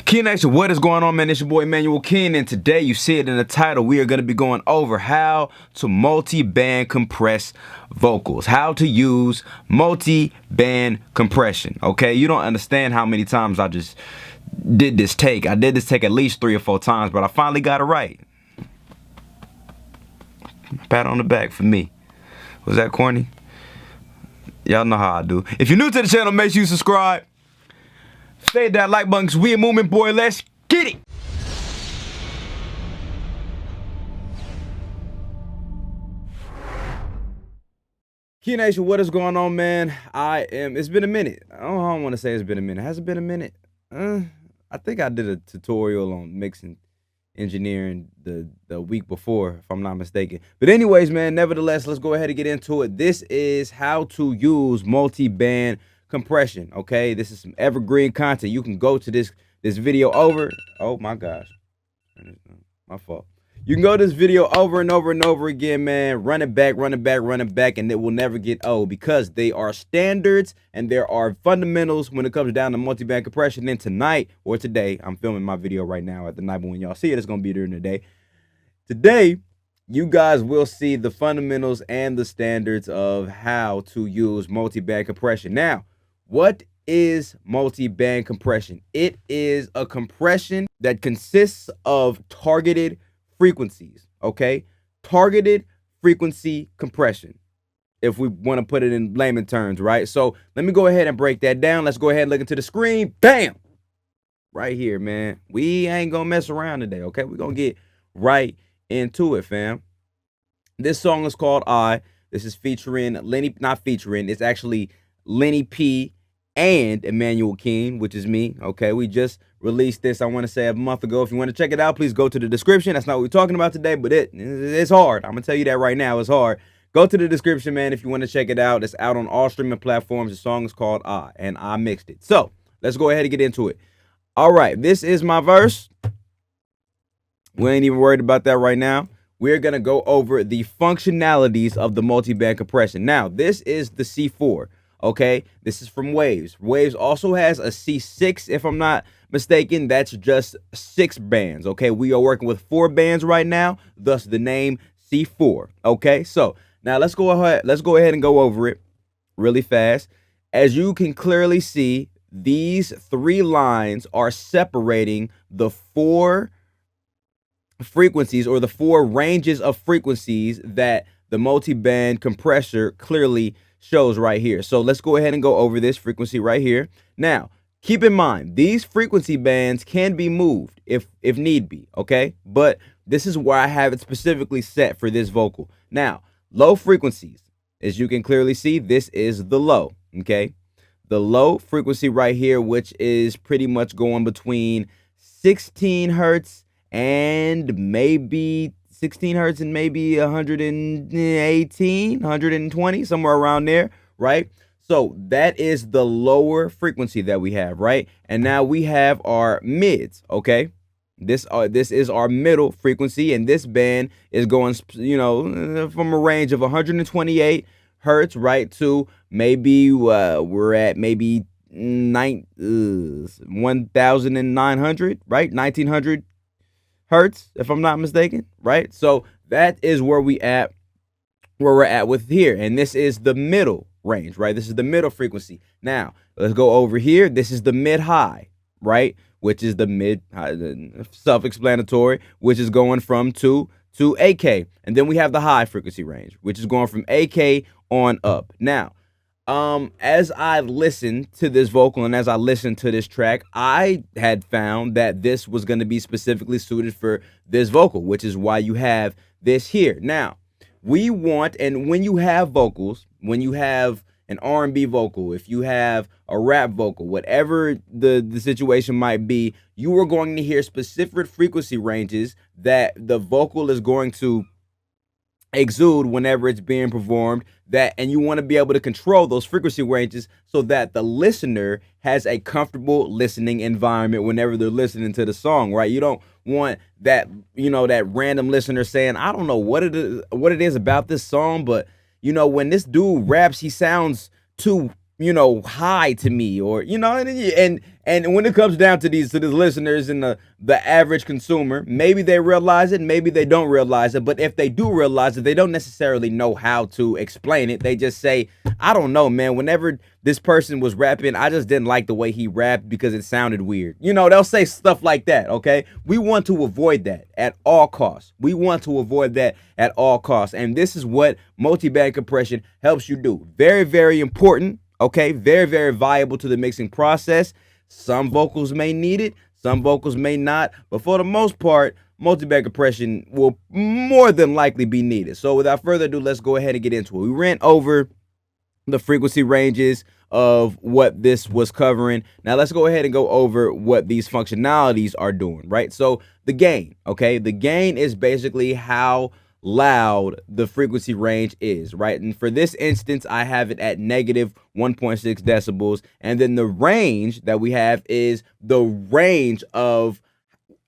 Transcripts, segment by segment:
Key Nation, what is going on, man? It's your boy Immanuel King, and today you see it in the title. We are going to be going over how to multi-band compress vocals, how to use multi-band compression. Okay, you don't understand how many times I just did this take. I did this take at least 3 or 4 times, but I finally got it right. Pat on the back for me. Was that corny? Y'all know how I do. If you're new to the channel, make sure you subscribe. Stay that like button, cause we a movement, boy. Let's get it. Key Nation, what is going on, man? It's been a minute. I don't want to say it's been a minute. Has it been a minute? I think I did a tutorial on mixing engineering the week before, if I'm not mistaken. But anyways, man, nevertheless, let's go ahead and get into it. This is how to use multi-band compression. Okay, this is some evergreen content. You can go to this video over. Oh my gosh, my fault. You can go to this video over and over and over again, man. Run it back, and it will never get old, because they are standards and there are fundamentals when it comes down to multi-band compression. Then tonight, or today, I'm filming my video right now at the night, but when y'all see it, it's gonna be during the day. Today, you guys will see the fundamentals and the standards of how to use multi-band compression. Now, what is multi-band compression? It is a compression that consists of targeted frequencies, okay? Targeted frequency compression, if we want to put it in layman terms, right? So let me go ahead and break that down. Let's go ahead and look into the screen. Bam! Right here, man. We ain't gonna mess around today, okay? We're gonna get right into it, fam. This song is called I. This is featuring Linny, not featuring, it's actually Linny P and Immanuel King, which is me. Okay, we just released this, I want to say, a month ago. If you want to check it out, please go to the description. That's not what we're talking about today, but it's hard. I'm gonna tell you that right now. It's hard. Go to the description, man, if you want to check it out. It's out on all streaming platforms. The song is called I, and I mixed it. So let's go ahead and get into it. All right, this is my verse. We ain't even worried about that right now. We're gonna go over the functionalities of the multi-band compression. Now, this is the C4. Okay, this is from Waves. Waves also has a C6, if I'm not mistaken. That's just 6 bands. Okay, we are working with 4 bands right now, thus the name C4. Okay, so now let's go ahead and go over it really fast. As you can clearly see, these 3 lines are separating the 4 frequencies, or the 4 ranges of frequencies that the multi-band compressor clearly shows right here. So let's go ahead and go over this frequency right here. Now, keep in mind, these frequency bands can be moved if need be, okay? But this is where I have it specifically set for this vocal. Now, low frequencies, as you can clearly see, this is the low, okay? The low frequency right here, which is pretty much going between 16 hertz and maybe 16 hertz and maybe 118, 120, somewhere around there, right? So that is the lower frequency that we have, right? And now we have our mids, okay? This is our middle frequency, and this band is going, you know, from a range of 128 hertz, right, to maybe we're at maybe 1,900, right? 1,900 hertz, if I'm not mistaken, right? So that is where we're at with here, and this is the middle range, right? This is the middle frequency. Now let's go over here. This is the mid high, right? Which is the mid, self-explanatory, which is going from 2 to 8K, and then we have the high frequency range, which is going from 8K on up. Now, as I listened to this vocal and as I listened to this track, I had found that this was going to be specifically suited for this vocal, which is why you have this here. Now, we want, and when you have vocals, when you have an R&B vocal, if you have a rap vocal, whatever the situation might be, you are going to hear specific frequency ranges that the vocal is going to exude whenever it's being performed, and you want to be able to control those frequency ranges so that the listener has a comfortable listening environment whenever they're listening to the song, right? You don't want that, you know, that random listener saying, I don't know what it is about this song, but you know, when this dude raps, he sounds too you know, high to me, or you know, and when it comes down to these listeners and the average consumer, maybe they realize it, maybe they don't realize it, but if they do realize it, they don't necessarily know how to explain it. They just say, I don't know, man, whenever this person was rapping, I just didn't like the way he rapped because it sounded weird. You know, they'll say stuff like that. Okay, we want to avoid that at all costs. We want to avoid that at all costs, and this is what multiband compression helps you do. Very, very important. Okay, very, very valuable to the mixing process. Some vocals may need it, some vocals may not, but for the most part, multiband compression will more than likely be needed. So without further ado, let's go ahead and get into it. We ran over the frequency ranges of what this was covering. Now let's go ahead and go over what these functionalities are doing, right? So the gain, okay? The gain is basically how loud the frequency range is, right? And for this instance, I have it at negative 1.6 decibels, and then the range that we have is the range of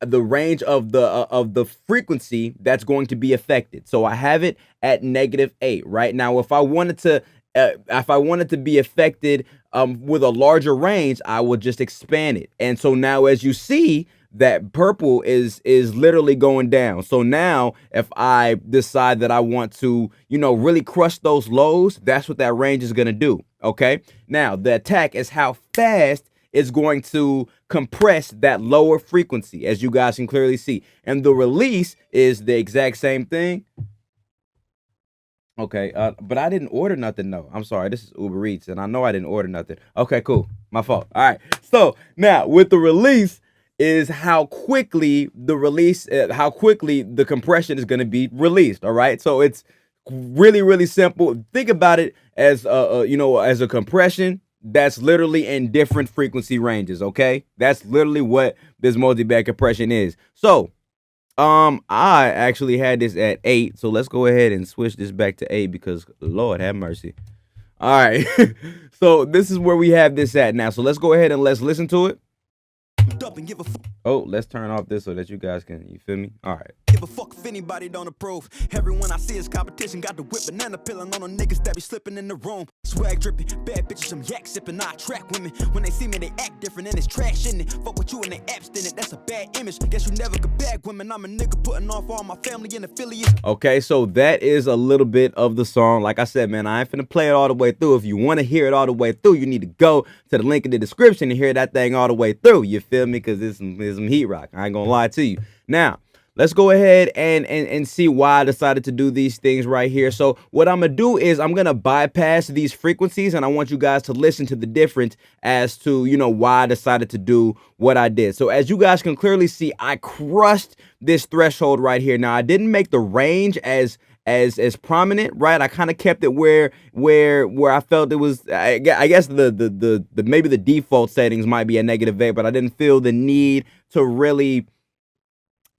the frequency that's going to be affected. So I have it at -8, right? Now if I wanted to be affected with a larger range, I would just expand it. And so now, as you see, that purple is literally going down. So now if I decide that I want to, you know, really crush those lows, that's what that range is going to do. Okay. Now the attack is how fast it's going to compress that lower frequency, as you guys can clearly see. And the release is the exact same thing. Okay, but I didn't order nothing, though. I'm sorry, this is Uber Eats, and I know I didn't order nothing. Okay, cool, my fault. All right, so now with the release is how quickly the compression is going to be released. All right, so it's really, really simple. Think about it as you know, as a compression that's literally in different frequency ranges. Okay, that's literally what this multiband compression is. So I actually had this at 8, so let's go ahead and switch this back to 8 because Lord have mercy. All right, so this is where we have this at now. So let's go ahead and let's listen to it. Oh, let's turn off this so that you guys can, you feel me? All right. Give a fuck if anybody don't approve. Everyone I see is competition. Got the whip banana peeling on the niggas that be slipping in the room. Swag dripping, bad bitches, some yak sipping. I attract women. When they see me, they act different and it's trash in it. Fuck with you and they abstinent. That's a bad image. Guess you never could bag women. I'm a nigga putting off all my family and affiliates. Okay, so that is a little bit of the song. Like I said, man, I ain't finna play it all the way through. If you want to hear it all the way through, you need to go to the link in the description and hear that thing all the way through. You feel me? Because it's some heat rock. I ain't gonna lie to you. Now, let's go ahead and see why I decided to do these things right here. So what I'm gonna do is I'm gonna bypass these frequencies, and I want you guys to listen to the difference as to, you know, why I decided to do what I did. So as you guys can clearly see, I crushed this threshold right here. Now I didn't make the range as prominent, right? I kind of kept it where I felt it was. I guess the maybe the default settings might be a -8, but I didn't feel the need to really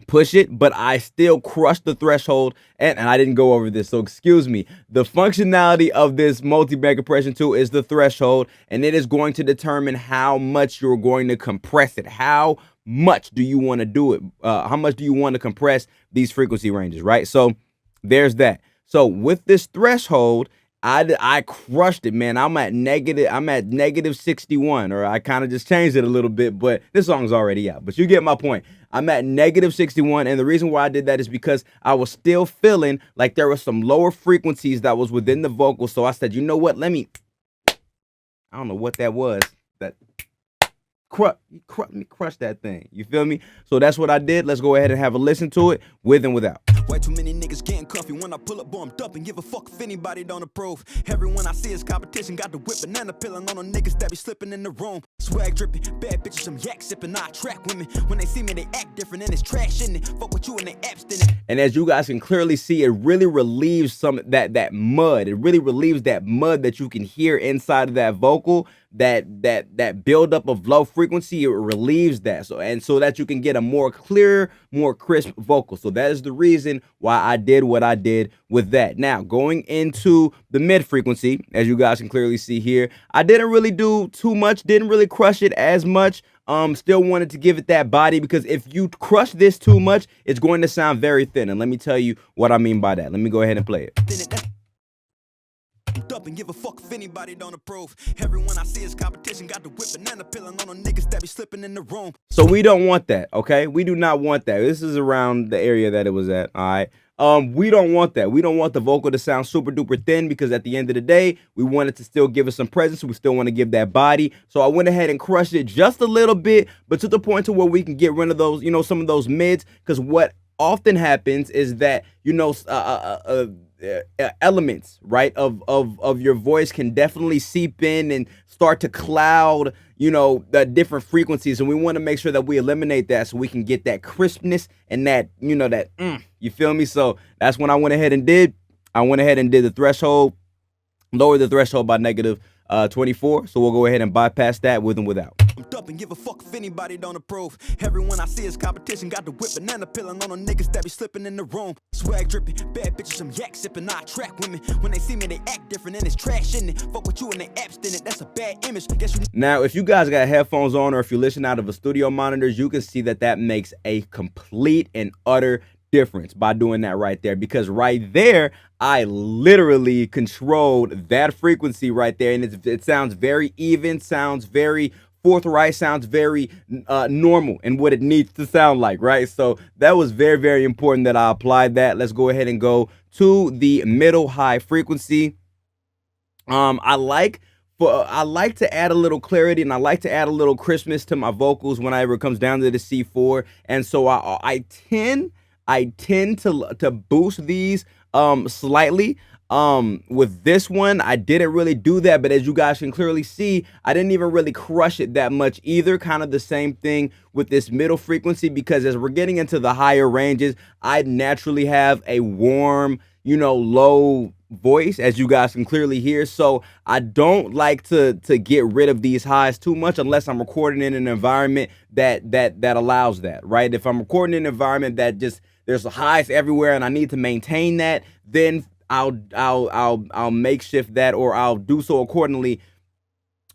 push it, but I still crushed the threshold, and I didn't go over this, so excuse me. The functionality of this multiband compression tool is the threshold, and it is going to determine how much you're going to compress it. How much do you want to do it? How much do you want to compress these frequency ranges, right? So there's that. So with this threshold, I crushed it, man. I'm at negative 61, or I kind of just changed it a little bit, but this song's already out. But you get my point. I'm at negative 61, and the reason why I did that is because I was still feeling like there were some lower frequencies that was within the vocal. So I said, you know what? I don't know what that was. That crush that thing. You feel me? So that's what I did. Let's go ahead and have a listen to it with and without. Way too many niggas getting comfy when I pull up, boy, I'm dumping. Give a fuck if anybody don't approve. Everyone I see is competition. Got the whip banana peeling on the niggas that be slipping in the room. Swag dripping, bad bitches, some yak sipping. I attract women. When they see me, they act different and it's trash in it. Fuck with you and they abstinent. And as you guys can clearly see, it really relieves some that mud. It really relieves that mud that you can hear inside of that vocal. That buildup of low frequency, it relieves that, so that you can get a more clear, more crisp vocal. So that is the reason why I did what I did with that. Now going into the mid frequency, as you guys can clearly see here, I didn't really do too much, didn't really crush it as much. Still wanted to give it that body, because if you crush this too much, it's going to sound very thin. And let me tell you what I mean by that. Let me go ahead and play it. up and give a fuck if anybody don't approve. Everyone I see is competition. Got the whip banana peeling on the niggas that be slipping in the room. So we don't want that, okay? We do not want that. This is around the area that it was at, all right? We don't want that. We don't want the vocal to sound super duper thin, because at the end of the day, we want it to still give us some presence. We still want to give that body. So I went ahead and crushed it just a little bit, but to the point to where we can get rid of those, some of those mids, because what often happens is that, elements, right, of your voice can definitely seep in and start to cloud, the different frequencies, and we want to make sure that we eliminate that so we can get that crispness and that, you feel me? So that's when I went ahead and did. I went ahead and did the threshold, lowered the threshold by negative 24. So we'll go ahead and bypass that with and without. Up and give a fuck if anybody don't approve. Everyone I see is competition. Got the whip banana peeling on the niggas that be slipping in the room. Swag dripping, bad bitches, some yak sipping. I attract women. When they see me, they act different and it's trash, isn't it? Fuck with you and they abstinent. That's a bad image. Guess you. Now, if you guys got headphones on, or if you listen out of a studio monitors, you can see that makes a complete and utter difference by doing that right there, because right there I literally controlled that frequency right there, and it sounds very even, sounds very forthright, sounds very normal and what it needs to sound like, right? So that was very, very important that I applied that. Let's go ahead and go to the middle high frequency. I like to add a little clarity, and I like to add a little crispness to my vocals whenever it comes down to the C4, and so I tend to boost these slightly. With this one, I didn't really do that, but as you guys can clearly see, I didn't even really crush it that much either. Kind of the same thing with this middle frequency, because as we're getting into the higher ranges, I naturally have a warm, low voice, as you guys can clearly hear. So I don't like to get rid of these highs too much unless I'm recording in an environment that allows that, right? If I'm recording in an environment that just there's highs everywhere and I need to maintain that, then I'll makeshift that, or I'll do so accordingly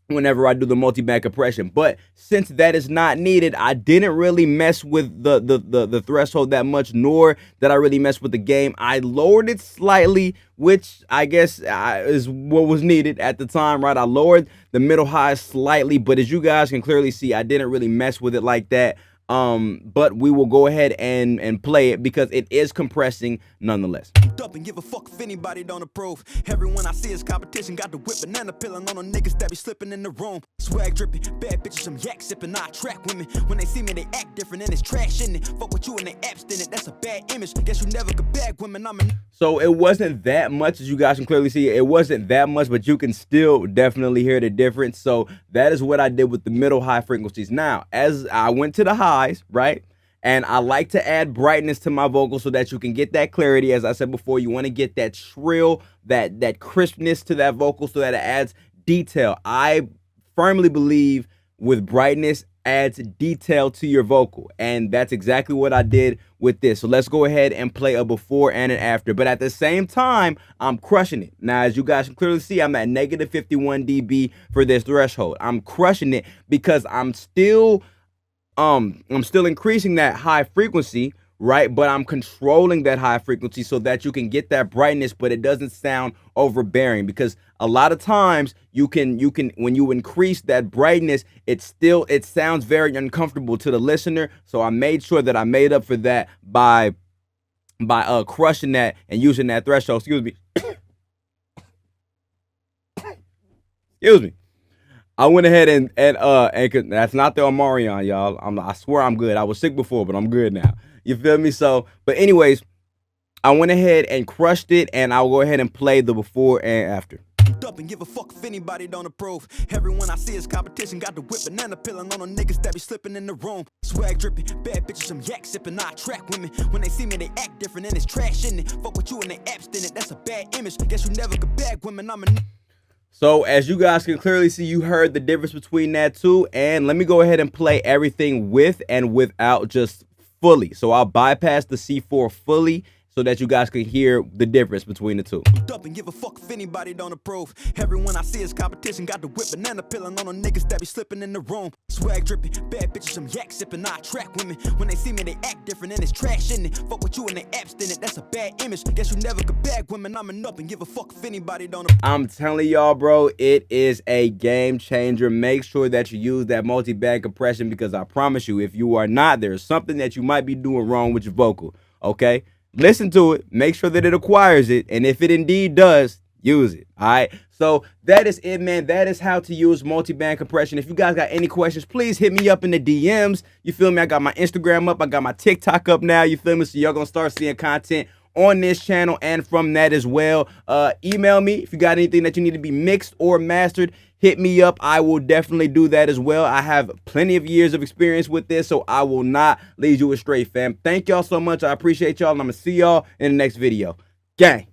whenever I do the multi-band compression. But since that is not needed, I didn't really mess with the threshold that much, nor did I really mess with the gain. I lowered it slightly, which I guess is what was needed at the time, right? I lowered the middle high slightly, but as you guys can clearly see, I didn't really mess with it like that. But we will go ahead and play it because it is compressing nonetheless. Up and give a fuck if anybody don't approve. Everyone I see is competition. Got the whip banana peeling on the niggas that be slipping in the room. Swag dripping, bad bitches, some yak sipping. I attract women. When they see me, they act different and it's trash, isn't it? Fuck with you and they abstinent. That's a bad image. Guess you never could bag women. So it wasn't that much, as you guys can clearly see. It wasn't that much, but you can still definitely hear the difference. So that is what I did with the middle high frequencies. Now, as I went to the highs, right? And I like to add brightness to my vocals so that you can get that clarity. As I said before, you want to get that shrill, that crispness to that vocal so that it adds detail. I firmly believe with brightness adds detail to your vocal, and that's exactly what I did with this. So let's go ahead and play a before and an after, but at the same time I'm crushing it. Now, as you guys can clearly see, I'm at negative 51 dB for this threshold. I'm crushing it because I'm still increasing that high frequency, right? But I'm controlling that high frequency so that you can get that brightness, but it doesn't sound overbearing, because a lot of times you can when you increase that brightness, it sounds very uncomfortable to the listener. So I made sure that I made up for that by crushing that and using that threshold. Excuse me. Excuse me. I went ahead and that's not the Omarion, y'all. I swear I'm good. I was sick before, but I'm good now. You feel me? So, but anyways, I went ahead and crushed it, and I'll go ahead and play the before and after. Up and give a fuck if anybody don't approve. Everyone I see is competition. Got the whip banana peeling on the niggas that be slipping in the room. Swag dripping, bad bitches, some yak sipping. I attract women. When they see me, they act different and it's trash, isn't it? Fuck with you and they abstinent. That's a bad image. Guess you never could bag women. So as you guys can clearly see, you heard the difference between that two. And let me go ahead and play everything with and without just fully. So I'll bypass the C4 fully, so that you guys can hear the difference between the two. Up and give a fuck if anybody don't approve. Everyone I see is competition. Got the whip banana peeling on them niggas that be slipping in the room. Swag dripping, bad bitches, some yak sipping. I attract women. When they see me, they act different and it's trash in it. Fuck with you and they abstinent. That's a bad image. Guess you never could bag women. I'm an up and give a fuck if anybody don't approve. I'm telling y'all, bro, it is a game changer. Make sure that you use that multi-band compression, because I promise you, if you are not, there's something that you might be doing wrong with your vocal. Okay? Listen to it, make sure that it acquires it, and if it indeed does, use it. All right, so that is it, man. That is how to use multi-band compression. If you guys got any questions, please hit me up in the DMs. You feel me? I got my Instagram up, I got my TikTok up now. You feel me? So y'all gonna start seeing content on this channel and from that as well. Email me if you got anything that you need to be mixed or mastered. Hit me up. I will definitely do that as well. I have plenty of years of experience with this, so I will not lead you astray, fam. Thank y'all so much. I appreciate y'all, and I'm going to see y'all in the next video. Gang.